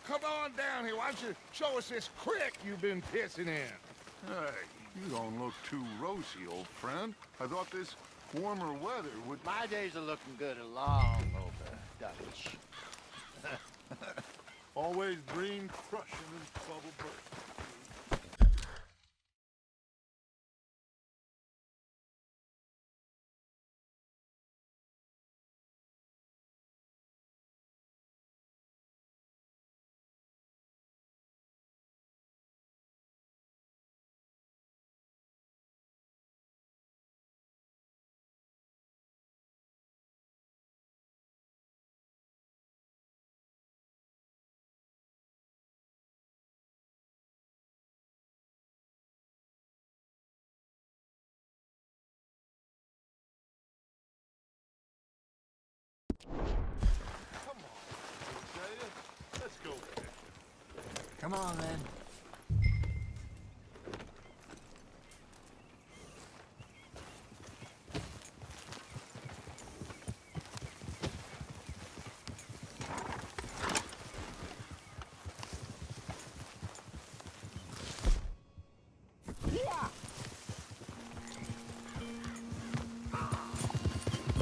come on down here. Why don't you show us this creek you've been pissing in? Hey, you don't look too rosy, old friend. I thought this warmer weather would... My days are looking good along over, Dutch. Always green crushing and bubble bursting. Come on, Hosea. Let's go fishing. Come on, then.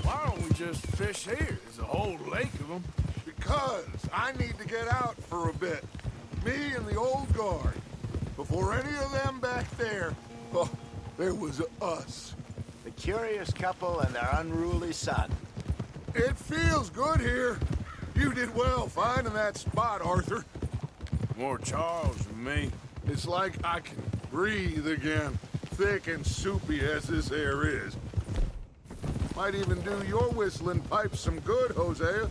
Why don't we just fish here? There's a whole lake of them. Because I need to get out for a bit. Me and the old guard. Before any of them back there, oh, there was us. The curious couple and their unruly son. It feels good here. You did well finding that spot, Arthur. More Charles than me. It's like I can breathe again, thick and soupy as this air is. Might even do your whistling pipes some good, Hosea.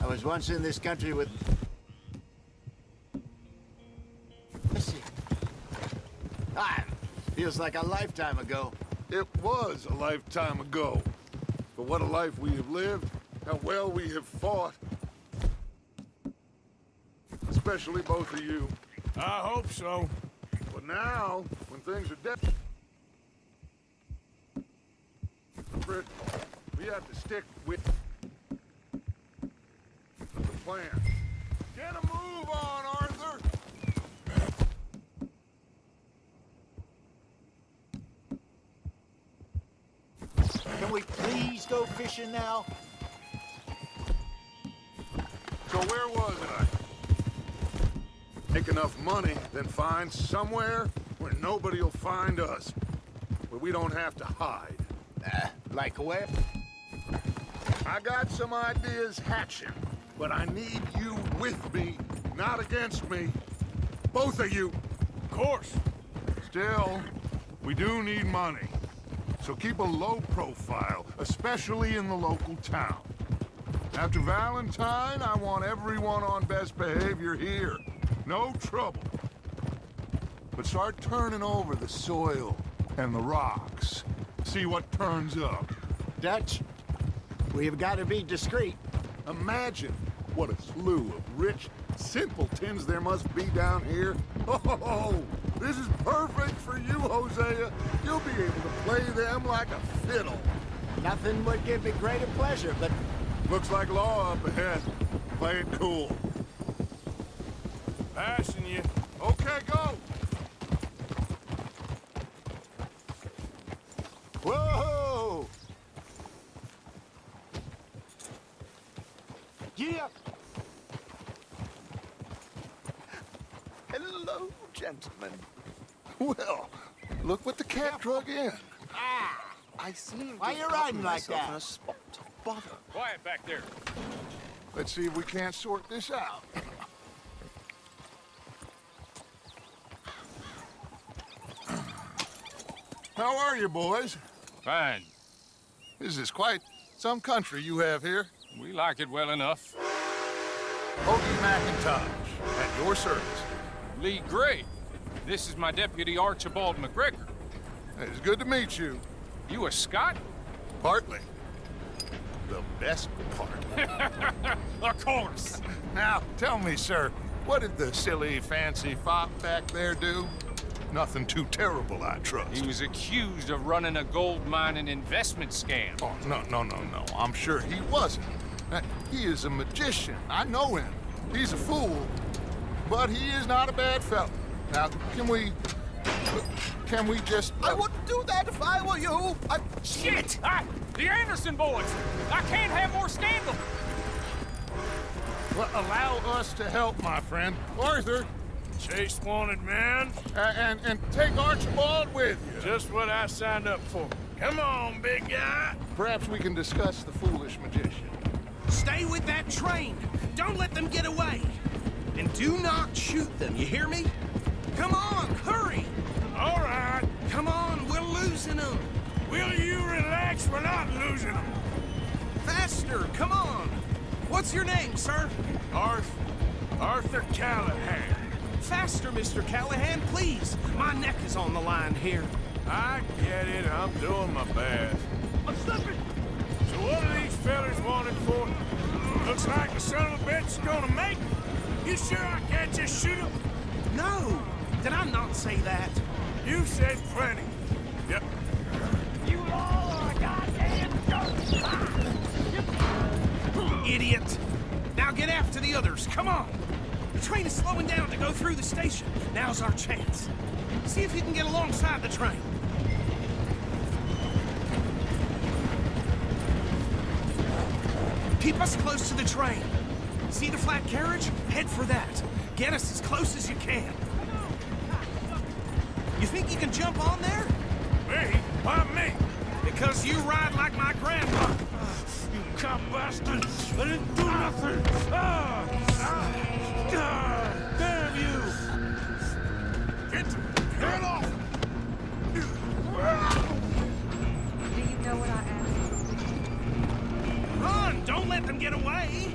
I was once in this country with... Ah, feels like a lifetime ago. It was a lifetime ago. But what a life we have lived, how well we have fought. Especially both of you. I hope so. But now, when things are desperate, we have to stick with the plan. Get a move on, Arthur! Can we please go fishing now? So where was I? Make enough money, then find somewhere where nobody will find us. Where we don't have to hide. Like where? I got some ideas hatching, but I need you with me, not against me. Both of you. Of course. Still, we do need money. So keep a low profile, especially in the local town. After Valentine, I want everyone on best behavior here. No trouble. But start turning over the soil and the rocks. See what turns up. Dutch, we've got to be discreet. Imagine what a slew of rich simpletons there must be down here. Oh, this is perfect for you, Hosea. You'll be able to play them like a fiddle. Nothing would give me greater pleasure, but... Looks like law up ahead. Play it cool. Passing you. Okay, go! Whoa! Yeah! Hello, gentlemen. Well, look what the cat drug in. Ah! I seem Why to you have riding gotten like myself that? in a spot of bother. Quiet back there. Let's see if we can't sort this out. How are you, boys? Fine. This is quite some country you have here. We like it well enough. Hoagie McIntosh, at your service. Lee Gray. This is my deputy Archibald McGregor. It's good to meet you. You a Scot? Partly. The best part. Of course. Now, tell me, sir, what did the silly, fancy fop back there do? Nothing too terrible, I trust. He was accused of running a gold mining investment scam. Oh, no. I'm sure he wasn't. He is a magician. I know him. He's a fool. but he is not a bad fellow. Now, can we just... I wouldn't do that if I were you. Shit! The Anderson boys! I can't have more scandal! Well, allow us to help, my friend. Arthur, Chase wanted man. and take Archibald with you. Just what I signed up for. Come on, big guy. Perhaps we can discuss the foolish magician. Stay with that train. Don't let them get away. And do not shoot them, you hear me? Come on, hurry! All right. Come on, we're losing them. Will you relax? We're not losing them. Faster, come on. What's your name, sir? Arthur Callahan. Faster, Mr. Callahan, please. My neck is on the line here. I get it. I'm doing my best. I'm slipping. So what are these fellas wanted for? Looks like the son of a bitch is gonna make it. You sure I can't just shoot him? No, did I not say that? You said plenty. Yep. You all are goddamn idiot. Now get after the others, come on. The train is slowing down to go through the station. Now's our chance. See if you can get alongside the train. Keep us close to the train. See the flat carriage? Head for that. Get us as close as you can. You think you can jump on there? Me? Why me? Because you ride like my grandma. You cop bastard! I didn't do nothing! Damn you! Get off! Do you know what I asked? Run! Don't let them get away!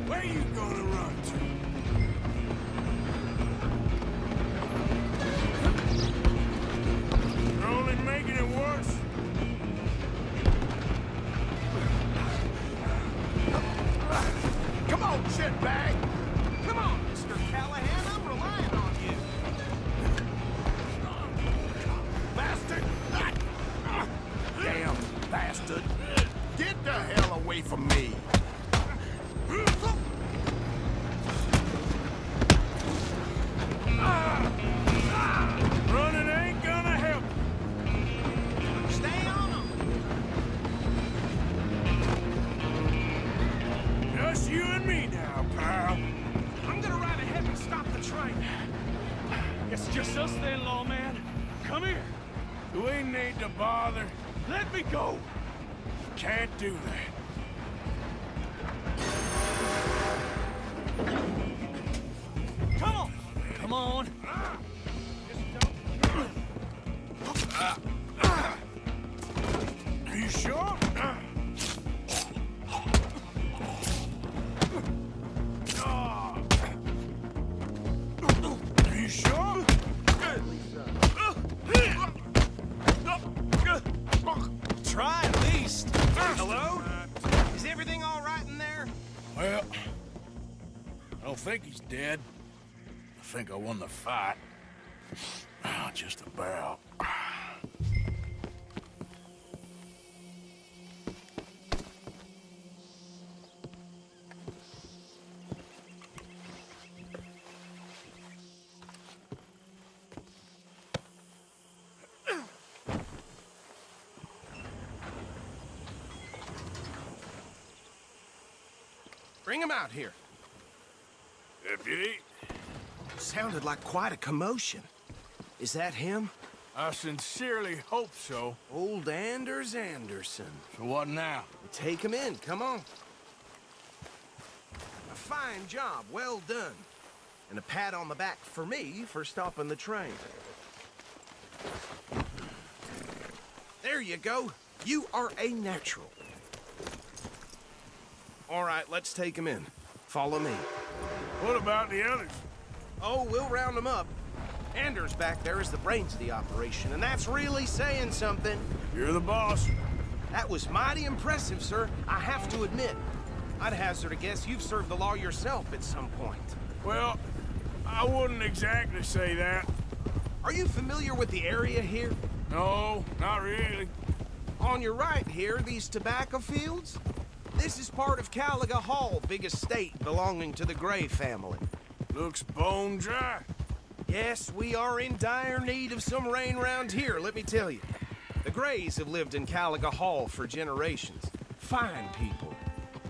Where you gonna run to? You're only making it worse. Come on, shitbag! Come on, Mr. Callahan, I'm relying on you. Bastard! Damn bastard! Get the hell away from me! Running ain't gonna help. Stay on them. Just you and me now, pal. I'm gonna ride ahead and stop the train. It's just us then, lawman. Come here. We need to bother. Let me go. Can't do that. Come on! Come on! Are you sure? Are you sure? Try at least. Hello? Is everything all right in there? Well, I don't think he's dead. I think I won the fight. Just about. Bring him out here. Deputy, Sounded like quite a commotion. Is that him? I sincerely hope so. Old Anders Anderson. So what now? Take him in, come on. A fine job, well done. And a pat on the back for me for stopping the train. There you go. You are a natural. All right, let's take him in. Follow me. What about the others? Oh, we'll round them up. Anders back there is the brains of the operation, and that's really saying something. You're the boss. That was mighty impressive, sir. I have to admit. I'd hazard a guess you've served the law yourself at some point. Well, I wouldn't exactly say that. Are you familiar with the area here? No, not really. On your right here, these tobacco fields? This is part of Caliga Hall, big estate belonging to the Gray family. Looks bone dry. Yes, we are in dire need of some rain round here, let me tell you. The Grays have lived in Caliga Hall for generations. Fine people.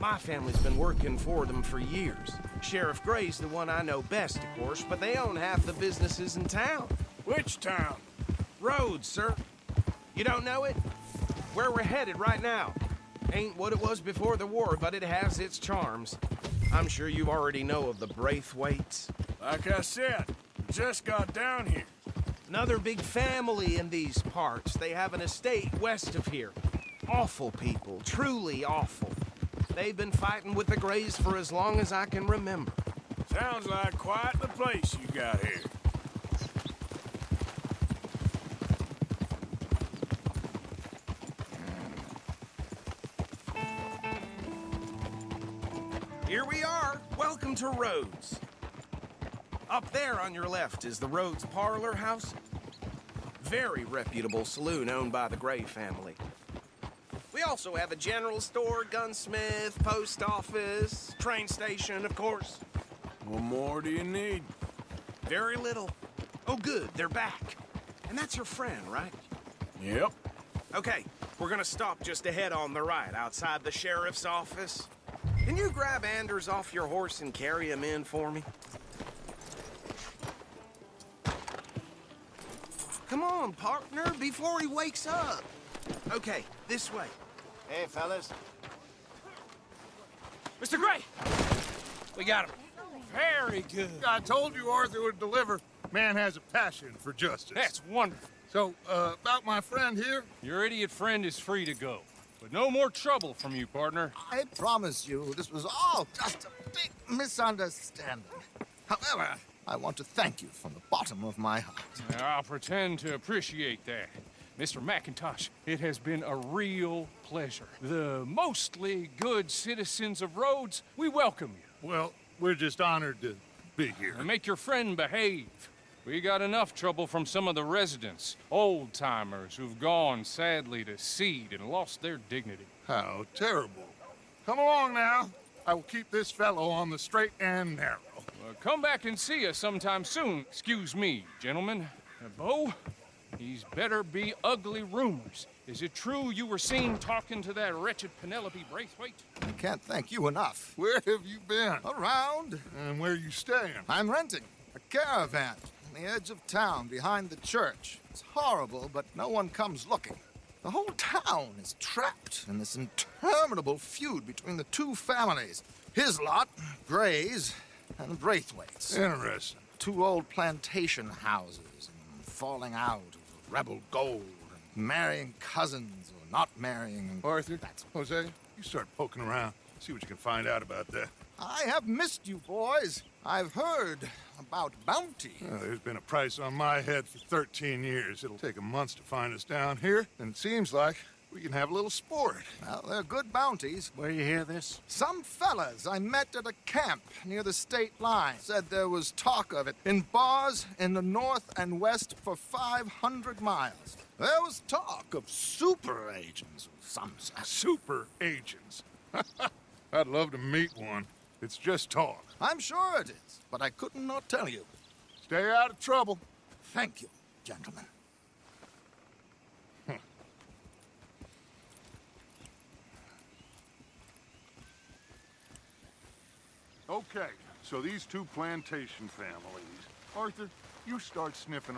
My family's been working for them for years. Sheriff Gray's the one I know best, of course, but they own half the businesses in town. Which town? Rhodes, sir. You don't know it? Where we're headed right now. Ain't what it was before the war, but it has its charms. I'm sure you already know of the Braithwaites. Like I said, just got down here. Another big family in these parts. They have an estate west of here. Awful people, truly awful. They've been fighting with the Grays for as long as I can remember. Sounds like quite the place you got here. Here we are. Welcome to Rhodes. Up there on your left is the Rhodes Parlor House. Very reputable saloon owned by the Gray family. We also have a general store, gunsmith, post office, train station, of course. What more do you need? Very little. Oh, good, they're back. And that's your friend, right? Yep. Okay, we're gonna stop just ahead on the right, outside the sheriff's office. Can you grab Anders off your horse and carry him in for me? Come on, partner, before he wakes up. Okay, this way. Hey, fellas. Mr. Gray! We got him. Very good. I told you Arthur would deliver. Man has a passion for justice. That's wonderful. So, about my friend here? Your idiot friend is free to go. But no more trouble from you, partner. I promise you, this was all just a big misunderstanding. However, I want to thank you from the bottom of my heart. I'll pretend to appreciate that. Mr. McIntosh, it has been a real pleasure. The mostly good citizens of Rhodes, we welcome you. Well, we're just honored to be here. And make your friend behave. We got enough trouble from some of the residents, old-timers who've gone, sadly, to seed and lost their dignity. How terrible. Come along now. I will keep this fellow on the straight and narrow. Come back and see us sometime soon. Excuse me, gentlemen. Bo, these better be ugly rumors. Is it true you were seen talking to that wretched Penelope Braithwaite? I can't thank you enough. Where have you been? Around, And where you staying? I'm renting a caravan on the edge of town behind the church. It's horrible, but no one comes looking. The whole town is trapped in this interminable feud between the two families. His lot, Gray's, and the Braithwaites. Interesting. Two old plantation houses, and falling out of rebel gold, and marrying cousins or not marrying. And Arthur, That's Jose, you start poking around. See what you can find out about that. I have missed you, boys. I've heard about bounty. There's been a price on my head for 13 years. It'll take a month to find us down here, and it seems like we can have a little sport. Well, they're good bounties. Where you hear this? Some fellas I met at a camp near the state line said there was talk of it in bars in the north and west for 500 miles. There was talk of super agents of some sort. Super agents. I'd love to meet one. It's just talk. I'm sure it is, but I couldn't not tell you. Stay out of trouble. Thank you, gentlemen. Okay, so these two plantation families. Arthur, you start sniffing